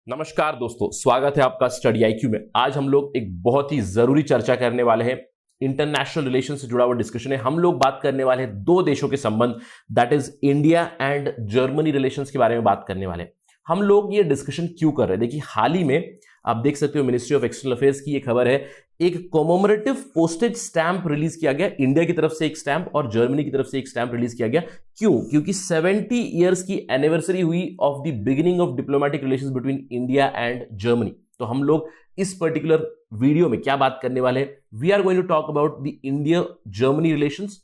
नमस्कार दोस्तों, स्वागत है आपका स्टडी आईक्यू में। आज हम लोग एक बहुत ही जरूरी चर्चा करने वाले हैं। इंटरनेशनल रिलेशन से जुड़ा हुआ डिस्कशन है। हम लोग बात करने वाले हैं दो देशों के संबंध, that is India and Germany relations के बारे में बात करने वाले हैं। हम लोग ये डिस्कशन क्यों कर रहे हैं? देखिए, हाल ही में आप देख सकते हो मिनिस्ट्री ऑफ एक्सटर्नल अफेयर्स की ये खबर है, एक कॉमेमोरेटिव पोस्टेज स्टैंप रिलीज किया गया। इंडिया की तरफ से एक स्टैंप और जर्मनी की तरफ से एक स्टैंप रिलीज किया गया। क्यों? क्योंकि 70 इयर्स की एनिवर्सरी हुई of the beginning of diplomatic relations between India and Germany. तो हम लोग इस पर्टिकुलर वीडियो में क्या बात करने वाले हैं? We are going to talk about the India Germany relations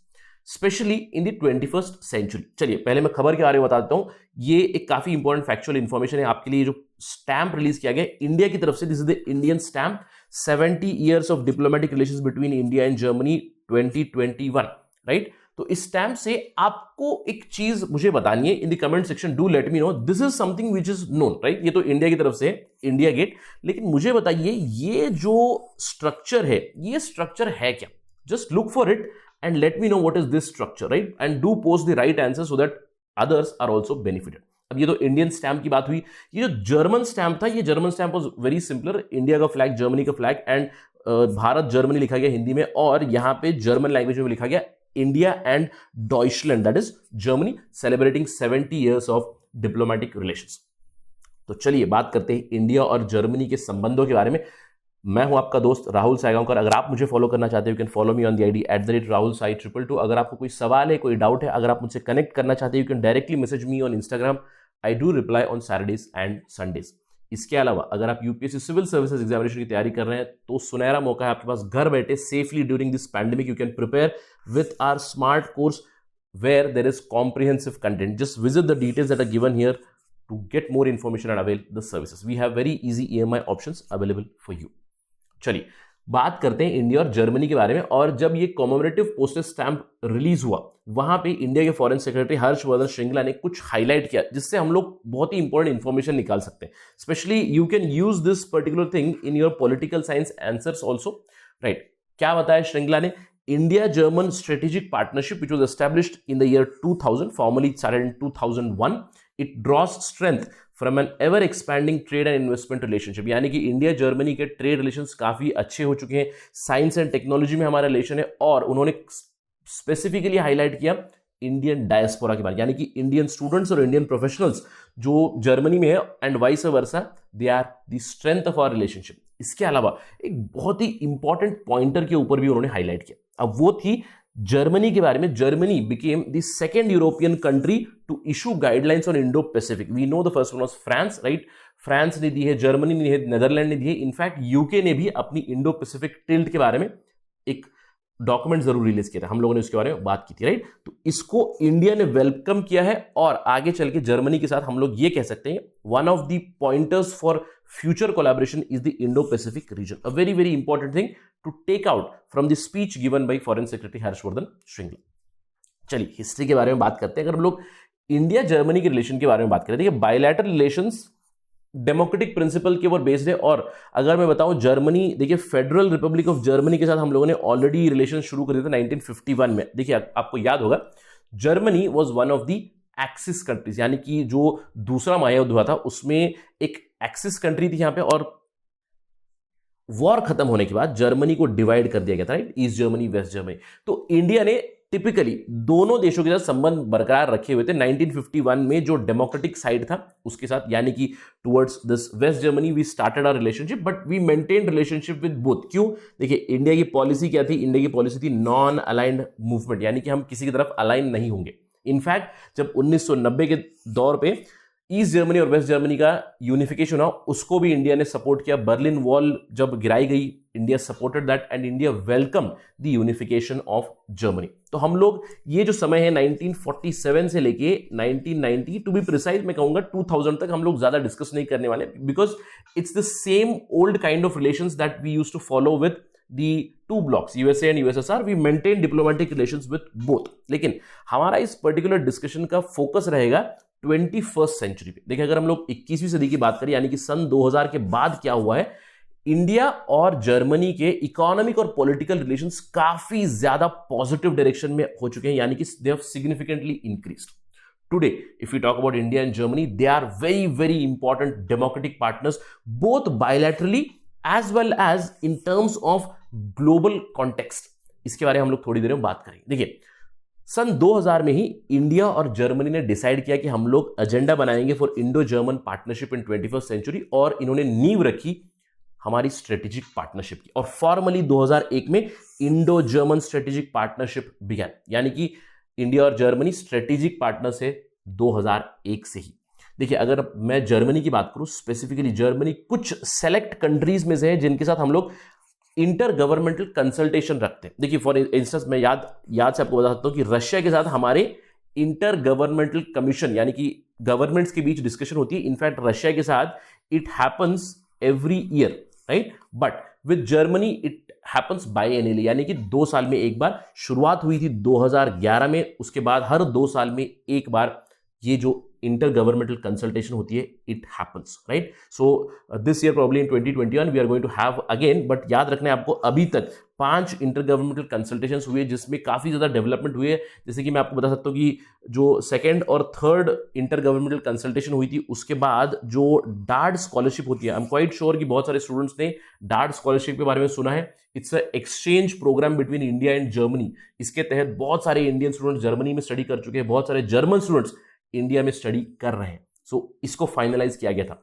specially in the 21st century. चलिए, पहले मैं खबर के बारे में बताता हूं। ये एक काफी इंपॉर्टेंट फैक्चुअल इंफॉर्मेशन है आपके लिए। जो स्टैंप रिलीज किया गया इंडिया की तरफ से, this is the Indian stamp, 70 years of diplomatic relations between India and Germany 2021, right? तो इस स्टैंप से आपको एक चीज मुझे बतानी है in the comment section. Do let me know, this is something which is known, right? ये तो इंडिया की तरफ से इंडिया गेट, लेकिन मुझे बताइए ये जो स्ट्रक्चर है, ये स्ट्रक्चर है क्या? Just look for it and let me know what is this structure, right? And do post the right answer so that others are also benefited. अब ये तो इंडियन स्टैम्प की बात हुई। ये जो जर्मन स्टैम्प था, ये German stamp was very simpler. India का फ्लैग, जर्मनी का फ्लैग एंड भारत जर्मनी लिखा गया हिंदी में, और यहां पे जर्मन लैंग्वेज में लिखा गया India and Deutschland, that is Germany celebrating 70 years of diplomatic relations. तो चलिए बात करते हैं इंडिया और जर्मनी के संबंधों के बारे में। मैं हूं आपका दोस्त राहुल सायगांवकर। अगर आप मुझे फॉलो करना चाहते हो, you can follow me on the ID @RahulSai222। अगर आपको कोई सवाल है, कोई डाउट है, अगर आप मुझसे कनेक्ट करना चाहते हो, you can directly message me on Instagram. I do reply on Saturdays and Sundays. इसके अलावा अगर आप यूपीएससी सिविल सर्विसेज एग्जामिनेशन की तैयारी कर रहे हैं तो सुनहरा मौका है आपके पास। घर बैठे safely during this pandemic you can prepare with our smart course where there is comprehensive content. Just visit the details that are given here to get more information and avail the services. We have very easy EMI options available for you. चलिए बात करते हैं India और Germany के बारे में। और जब ये कॉमेमोरेटिव पोस्टेज स्टैंप रिलीज हुआ, वहां पे इंडिया के फॉरेन सेक्रेटरी हर्षवर्धन श्रृंगला ने कुछ हाईलाइट किया, जिससे हम लोग बहुत ही इंपॉर्टेंट इंफॉर्मेशन निकाल सकते हैं। Specially you can use this particular thing in your political science answers also, right? क्या बताया श्रृंगला ने? India German strategic partnership which was established in the year 2000, formally started in 2001. It draws strength from an ever expanding trade and investment relationship. यानी कि India Germany के trade relations काफी अच्छे हो चुके हैं। साइंस एंड टेक्नोलॉजी में हमारा रिलेशन है, और उन्होंने स्पेसिफिकली हाईलाइट किया इंडियन डायस्पोरा के बारे में, यानी कि इंडियन स्टूडेंट्स और इंडियन प्रोफेशनल्स जो जर्मनी में है and vice versa, they are the strength of our relationship. इसके अलावा एक बहुत ही इंपॉर्टेंट पॉइंटर के ऊपर भी उन्होंने हाईलाइट किया। अब वो थी जर्मनी के बारे में। Germany became the second European country to issue guidelines on Indo Pacific. We know the first one was France, right? France ने दी है, जर्मनी ने दी है, नेदरलैंड ने दी है। इनफैक्ट यूके ने भी अपनी इंडो पैसिफिक टिल्ट के बारे में एक डॉक्यूमेंट जरूर रिलीज किया था। हम लोगों ने उसके बारे में बात की थी, राइट? तो इसको इंडिया ने वेलकम किया है, और आगे चल के जर्मनी के साथ हम लोग ये कह सकते हैं one of the pointers for future collaboration is the Indo Pacific region. A very very important thing to take out from the speech given by foreign secretary Harshvardhan Shringla. चलिए हिस्ट्री के बारे में बात करते हैं। अगर हम लोग इंडिया जर्मनी के रिलेशन के बारे में बात करें, देखिए बायलैटरल रिलेशंस डेमोक्रेटिक प्रिंसिपल के ऊपर बेस्ड है। और अगर मैं बताऊं, जर्मनी, देखिए फेडरल रिपब्लिक ऑफ जर्मनी के साथ हम लोगों ने ऑलरेडी रिलेशन शुरू कर दिया था 1951 में। देखिए आपको याद होगा, Germany was one of the axis countries, यानी कि जो दूसरा महायुद्ध हुआ था उसमें एक एक्सिस कंट्री थी यहाँ पे, और वॉर खत्म होने के बाद जर्मनी को डिवाइड कर दिया गया था, right? East Germany, West Germany. तो इंडिया ने टिपिकली दोनों देशों के साथ संबंध बरकरार रखे हुए थे 1951 में, जो डेमोक्रेटिक साइड था उसके साथ, यानी कि towards this West Germany we started our relationship, but we maintain relationship with both. क्यों? देखिए इंडिया की पॉलिसी क्या थी? इंडिया की पॉलिसी थी नॉन अलाइंड मूवमेंट, यानी कि हम किसी की तरफ अलाइन नहीं होंगे। इनफैक्ट जब 1990 के दौर पे ईस्ट जर्मनी और वेस्ट जर्मनी का यूनिफिकेशन हुआ, उसको भी इंडिया ने सपोर्ट किया। बर्लिन वॉल जब गिराई गई, India supported that and India welcome the unification of Germany. तो हम लोग ये जो समय है 1947 से लेके 1990, टू बी प्रिसाइज मैं कहूंगा 2000 तक, हम लोग ज्यादा डिस्कस नहीं करने वाले, because it's the same old kind of relations that we used to follow with the two blocks USA and USSR. We maintain diplomatic relations with both. लेकिन हमारा इस पर्टिकुलर डिस्कशन का फोकस रहेगा 21st सेंचुरी पे। देखिए अगर हम लोग 21वीं सदी की बात करें, यानी कि सन 2000 के बाद क्या हुआ है, इंडिया और जर्मनी के इकोनॉमिक और पॉलिटिकल रिलेशंस काफी ज्यादा पॉजिटिव डायरेक्शन में हो चुके हैं, यानी कि they have significantly increased. today, if we talk about India and Germany, they are very, very important democratic partners, both bilaterally as well as in terms of global context. इसके बारे में हम लोग थोड़ी देर में बात करेंगे. देखिए, सन 2000 में ही इंडिया और जर्मनी ने डिसाइड किया कि हम लोग एजेंडा बनाएंगे for Indo German partnership in 21st century, और इन्होंने नींव रखी हमारी स्ट्रेटेजिक पार्टनरशिप की. और फॉर्मली 2001 में Indo German strategic partnership began, यानी कि इंडिया और जर्मनी स्ट्रेटेजिक पार्टनर से 2001 से ही. देखिए, अगर मैं जर्मनी की बात करूं स्पेसिफिकली, जर्मनी कुछ सेलेक्ट कंट्रीज में से है जिनके साथ हम लोग इंटर गवर्नमेंटल कंसल्टेशन रखते हैं. देखिए, फॉर इंस्टेंस मैं याद से आपको बता सकता हूं कि रशिया के साथ हमारे इंटर गवर्नमेंटल कमीशन, यानी कि गवर्नमेंट्स के बीच डिस्कशन होती है. इनफैक्ट रशिया के साथ it happens every year, right, but with Germany it happens biannually, यानी कि 2 साल में एक बार. शुरुआत हुई थी 2011 में, उसके बाद हर 2 साल में एक बार ये जो इंटर गवर्नमेंटल कंसल्टेशन होती है it happens, right. So this year probably in 2021 we are going to have again, but याद रखना है आपको अभी तक 5 इंटर गवर्नमेंटल कंसल्टेशंस हुए जिसमें काफी ज्यादा डेवलपमेंट हुई है. जैसे कि मैं आपको बता सकता हूँ कि जो सेकंड और थर्ड इंटर गवर्नमेंटल कंसल्टेशन हुई थी उसके बाद जो डार्ड स्कॉलरशिप होती है, आई एम क्वाइट श्योर कि बहुत सारे स्टूडेंट्स ने डार्ड स्कॉलरशिप के बारे में सुना है. It's a exchange programme between India and Germany. इसके तहत बहुत सारे इंडियन स्टूडेंट्स जर्मनी में स्टडी कर चुके हैं, बहुत सारे जर्मन स्टूडेंट्स इंडिया में स्टडी कर रहे हैं. सो इसको फाइनलाइज किया गया था.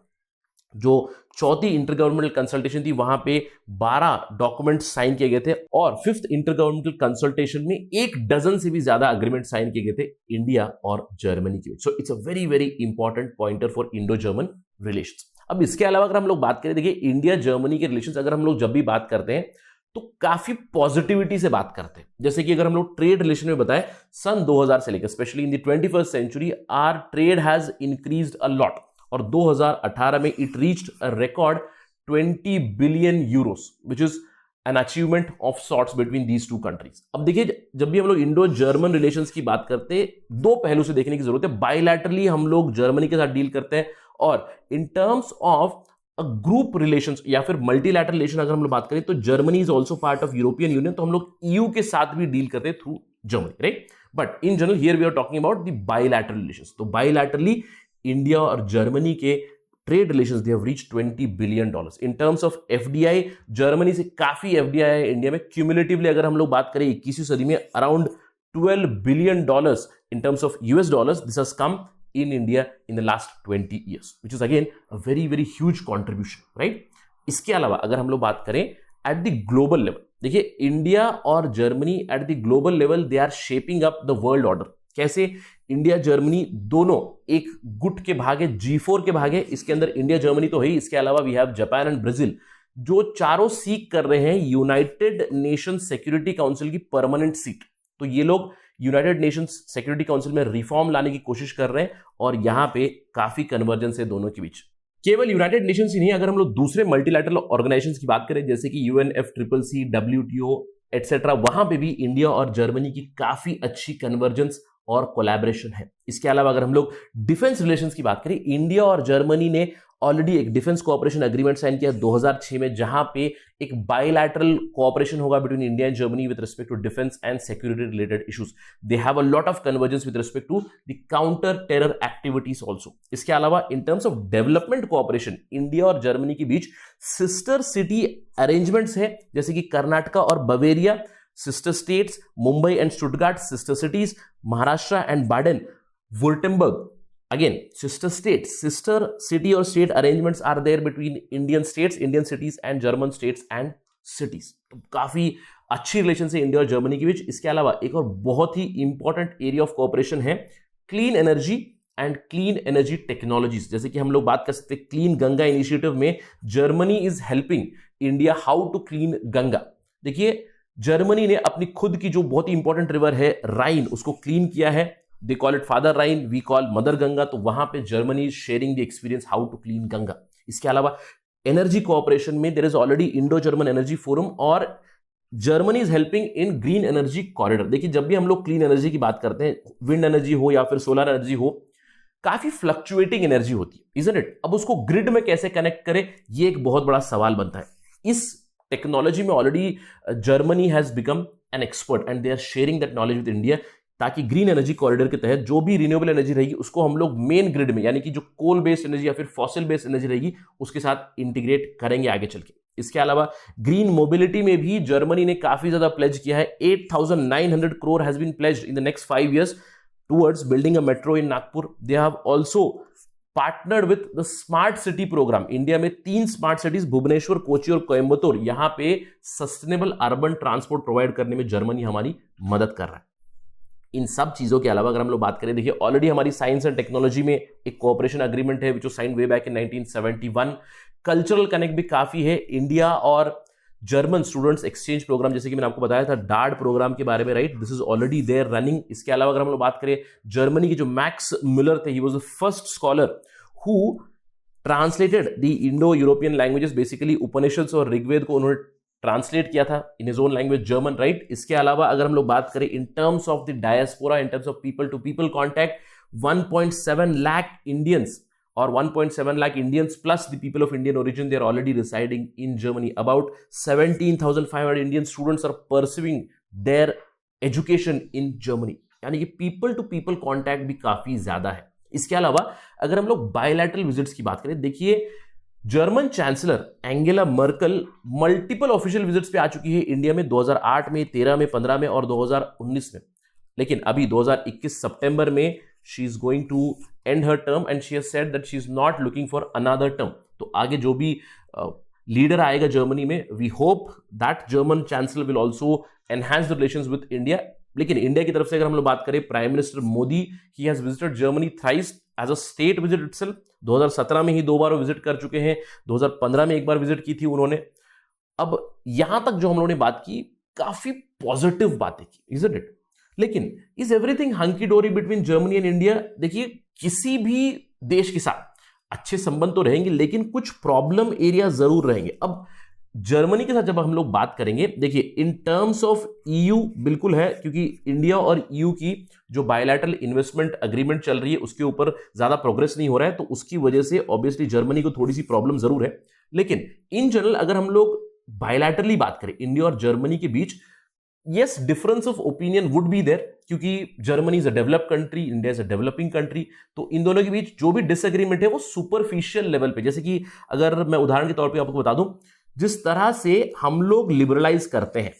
जो चौथी इंटर गवर्नमेंटल कंसल्टेशन थी वहां पे 12 डॉक्यूमेंट साइन किए गए थे, और फिफ्थ इंटर गवर्नमेंटल कंसल्टेशन में 1 डजन से भी ज्यादा अग्रीमेंट साइन किए गए थे इंडिया और जर्मनी के बीच. So it's a very very important pointer for Indo German relations. अब इसके अलावा अगर हम लोग बात करें, देखिए इंडिया जर्मनी के रिलेशंस अगर हम लोग जब भी बात करते हैं तो काफी पॉजिटिविटी से बात करते हैं. जैसे कि अगर हम लोग ट्रेड रिलेशन में बताएं, सन 2000 से लेकर specially in the 21st century our trade has increased a lot, और 2018 में it reached a record 20 billion euros, which is an achievement of sorts between these 2 countries. अब देखिए, जब भी हम लोग इंडो जर्मन रिलेशंस की बात करते हैं 2 पहलू से देखने की जरूरत है. बायलैटरली हम लोग जर्मनी के साथ डील करते हैं, और इन टर्म्स ऑफ ग्रुप रिलेशंस या फिर मल्टीलैटरल रिलेशन अगर हम लोग बात करें तो Germany is also part of European union, तो हम लोग ईयू के साथ भी डील करते हैं through Germany, right. But in general here we are talking about the bilateral relations. तो बायलैटरली इंडिया और जर्मनी के trade relations they have reached $20 billion. In terms of FDI, Germany से काफी एफडीआई है इंडिया में. Cumulatively अगर हम लोग बात करें 21वीं सदी में around $12 billion in terms of US dollars, this has come in India in the last 20 years, which is again a very very huge contribution, right? इसके अलावा अगर हम लोग बात करें at the global level, देखिए इंडिया और Germany at the global level they are shaping up the world order. कैसे? इंडिया जर्मनी दोनों एक गुट के भाग है, G4 के भाग है. इसके अंदर इंडिया जर्मनी तो है ही, इसके अलावा we have Japan and Brazil, जो चारों सीख कर रहे हैं यूनाइटेड नेशन सिक्योरिटी काउंसिल की परमानेंट सीट. तो ये लोग यूनाइटेड नेशंस सिक्योरिटी काउंसिल में रिफॉर्म लाने की कोशिश कर रहे हैं, और यहां पे काफी कन्वर्जेंस है दोनों के बीच. केवल यूनाइटेड नेशंस ही नहीं, अगर हम लोग दूसरे मल्टीलैटरल ऑर्गेनाइजेशंस की बात करें जैसे कि UNFCCC, WTO एटसेट्रा, वहां पे भी इंडिया और जर्मनी की काफी अच्छी कन्वर्जेंस और कोलैबोरेशन है. इसके अलावा अगर हम लोग डिफेंस रिलेशंस की बात करें, इंडिया और जर्मनी ने ऑलरेडी एक डिफेंस कोऑपरेशन एग्रीमेंट साइन किया 2006 में, जहां पे एक बायलैटरल कोऑपरेशन होगा between India and Germany with respect to defence and security related issues. They have a lot of convergence with respect to the counter terror activities also. इसके अलावा in terms of development cooperation, India और Germany के बीच sister city arrangements है, जैसे कि कर्नाटका और Bavaria sister states, Mumbai and Stuttgart sister cities, Maharashtra and Baden Wurttemberg again sister states, sister city or state arrangements are there between Indian states, Indian cities and German states and cities. तो काफी अच्छी relation है India और Germany के बीच. इसके अलावा एक और बहुत ही इंपॉर्टेंट एरिया ऑफ कोऑपरेशन है clean energy and clean energy technologies. जैसे कि हम लोग बात कर सकते हैं क्लीन गंगा इनिशिएटिव में, Germany is helping India how to clean Ganga. देखिए जर्मनी ने अपनी खुद की जो बहुत ही इंपॉर्टेंट रिवर है राइन, उसको क्लीन किया है. They call it Father Rhine, we call Mother Ganga. तो वहां पे Germany is sharing the experience how to clean Ganga. इसके अलावा एनर्जी कोऑपरेशन में there is already Indo-German Energy Forum, और Germany is helping in green energy corridor. देखिए जब भी हम लोग क्लीन एनर्जी की बात करते हैं, विंड एनर्जी हो या फिर सोलर एनर्जी हो, काफी फ्लक्चुएटिंग एनर्जी होती है, isn't it? अब उसको ग्रिड में कैसे कनेक्ट करें, ये एक बहुत बड़ा सवाल बनता है. इस टेक्नोलॉजी में already Germany has become an expert and they are sharing that knowledge with India. ताकि ग्रीन एनर्जी कॉरिडोर के तहत जो भी रिन्यूएबल एनर्जी रहेगी उसको हम लोग मेन ग्रिड में, यानी कि जो कोल बेस्ड एनर्जी या फिर फॉसिल बेस्ड एनर्जी रहेगी उसके साथ इंटीग्रेट करेंगे आगे चल के। इसके अलावा ग्रीन मोबिलिटी में भी जर्मनी ने काफी ज्यादा प्लेज किया है। 8,900 crore has been pledged in the next 5 years towards building a metro in Nagpur. They have also partnered with the smart city program. India में 3 स्मार्ट सिटीज भुवनेश्वर, कोची और कोयम्बतूर, यहां पे सस्टेनेबल अर्बन ट्रांसपोर्ट प्रोवाइड करने में जर्मनी हमारी मदद कर रहा है। इन सब चीजों के अलावा अगर हम लोग बात करें, देखिए ऑलरेडी हमारी साइंस एंड टेक्नोलॉजी में एक कोऑपरेशन एग्रीमेंट है which was signed way back in 1971। Cultural connect भी काफी है। इंडिया और जर्मन स्टूडेंट्स एक्सचेंज प्रोग्राम, जैसे कि मैंने आपको बताया था डार्ड प्रोग्राम के बारे में, right, this is already there running. इसके अलावा अगर हम लोग बात करें जर्मनी के जो मैक्स मुलर थे, he was the first scholar who translated the Indo European languages, basically Upanishad और ऋग्वेद को उन्होंने ट्रांसलेट किया था in his own language German, right. इसके अलावा अगर हम लोग बात करें in terms of the diaspora, in terms of people to people contact, 1.7 lakh Indians or 1.7 lakh Indians plus the people of Indian origin, they are already residing in Germany. About 17,500 Indian students are pursuing their education in Germany. यानी कि people to people contact भी काफी ज्यादा है। इसके अलावा अगर हम लोग बायलैटरल विजिट्स की बात करें, देखिए German chancellor Angela Merkel multiple official visits पे आ चुकी है इंडिया में 2008 में, 13 में, 15 में और 2019 में। लेकिन अभी 2021 सितंबर में she is going to end her term and she has said that she is not looking for another term. तो आगे जो भी लीडर आएगा जर्मनी में, we hope that German chancellor will also enhance the relations with India. लेकिन India की तरफ से अगर हम लोग बात करें, prime minister Modi, he has visited Germany thrice as a state visit itself. 2017 में ही 2 बार विजिट कर चुके हैं, 2015 में 1 बार विजिट की थी उन्होंने। अब यहां तक जो हम लोगों ने बात की, काफी पॉजिटिव बातें की, isn't it? लेकिन इज एवरीथिंग हंकी डोरी बिटवीन जर्मनी एंड इंडिया? देखिए किसी भी देश के साथ अच्छे संबंध तो रहेंगे, लेकिन कुछ प्रॉब्लम एरिया जरूर रहेंगे। अब जर्मनी के साथ जब हम लोग बात करेंगे, देखिए इन टर्म्स ऑफ ईयू बिल्कुल है, क्योंकि इंडिया और ईयू की जो बायलैटरल इन्वेस्टमेंट एग्रीमेंट चल रही है उसके ऊपर ज्यादा प्रोग्रेस नहीं हो रहा है, तो उसकी वजह से ऑब्वियसली जर्मनी को थोड़ी सी प्रॉब्लम जरूर है। लेकिन इन जनरल अगर हम लोग बायलैटरली बात करें इंडिया और जर्मनी के बीच, yes, difference of opinion would be there, क्योंकि Germany is a developed country, India is a developing country, तो इन दोनों के बीच जो भी डिसएग्रीमेंट है वो सुपरफिशियल लेवल पे, जैसे कि अगर मैं उदाहरण के तौर पे आपको बता दूं, जिस तरह से हम लोग लिबरलाइज करते हैं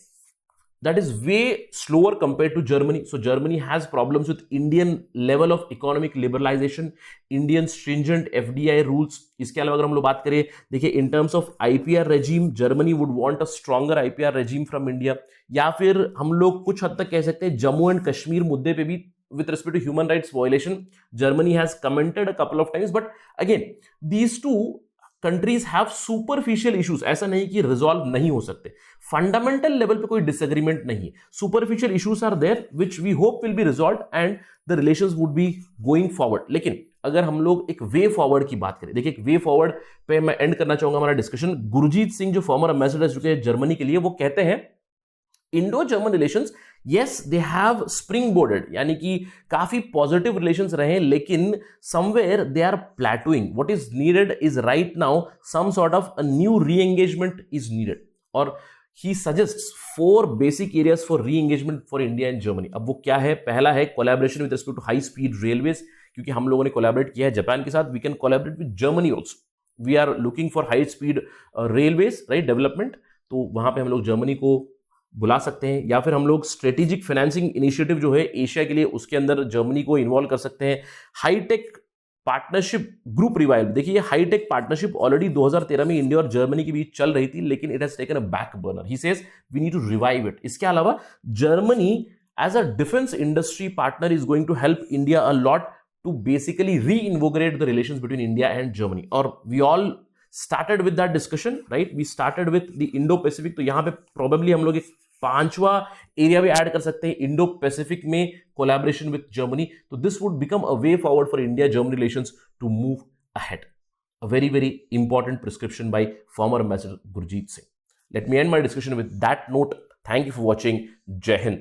that is way slower compared to Germany. So Germany has problems with Indian level of economic liberalization, Indian stringent FDI rules. इसके अलावा अगर हम लोग बात करें, देखिए in terms of IPR regime, Germany would want a stronger IPR regime from India. या फिर हम लोग कुछ हद तक कह सकते हैं जम्मू एंड कश्मीर मुद्दे पे भी with respect to human rights violation, Germany has commented a couple of times, but again these two countries have superficial issues, ऐसा नहीं कि रिजॉल्व नहीं हो सकते, फंडामेंटल लेवल पे कोई डिसएग्रीमेंट नहीं है, superficial issues are there which we hope will be resolved and the relations would be going forward. लेकिन अगर हम लोग एक वे फॉरवर्ड की बात करें, देखिए एक वे फॉरवर्ड पे मैं एंड करना चाहूंगा हमारा डिस्कशन। गुरजीत सिंह जो फॉर्मर एम्बेसडर रह चुके हैं जर्मनी के लिए, वो कहते हैं Indo German relations yes they have springboarded, यानी कि काफी पॉजिटिव रिलेशंस रहे, लेकिन somewhere they are plateauing. What is needed is right now some sort of a new re-engagement is needed, और he suggests 4 basic areas for re-engagement for India and Germany. अब वो क्या है? पहला है collaboration with respect to high speed railways, क्योंकि हम लोगों ने कोलैबोरेट किया है जापान के साथ, we can collaborate with Germany also. We are looking for high speed railways, right, development, तो वहां पे हम लोग जर्मनी को बुला सकते हैं, या फिर हम लोग स्ट्रेटेजिक फाइनेंसिंग इनिशिएटिव जो है एशिया के लिए, उसके अंदर जर्मनी को इन्वॉल्व कर सकते हैं। हाईटेक पार्टनरशिप ग्रुप रिवाइवल, देखिए ये हाईटेक पार्टनरशिप ऑलरेडी 2013 में इंडिया और जर्मनी के बीच चल रही थी, लेकिन it has taken a back burner, he says we need to revive it. इसके अलावा Germany as a defence industry partner is going to help India a lot to basically reinvigorate the relations between India and Germany, और we all started with that discussion, right? We started with the Indo-Pacific, तो यहाँ पे probably हम लोग एक 5वां area भी add कर सकते हैं, इंडो पैसिफिक में कोलैबोरेशन विद जर्मनी, तो this would become a way forward for India Germany relations to move ahead. A very very important prescription by former ambassador Gurjeet Singh. Let me end my discussion with that note. Thank you for watching. Jai Hind.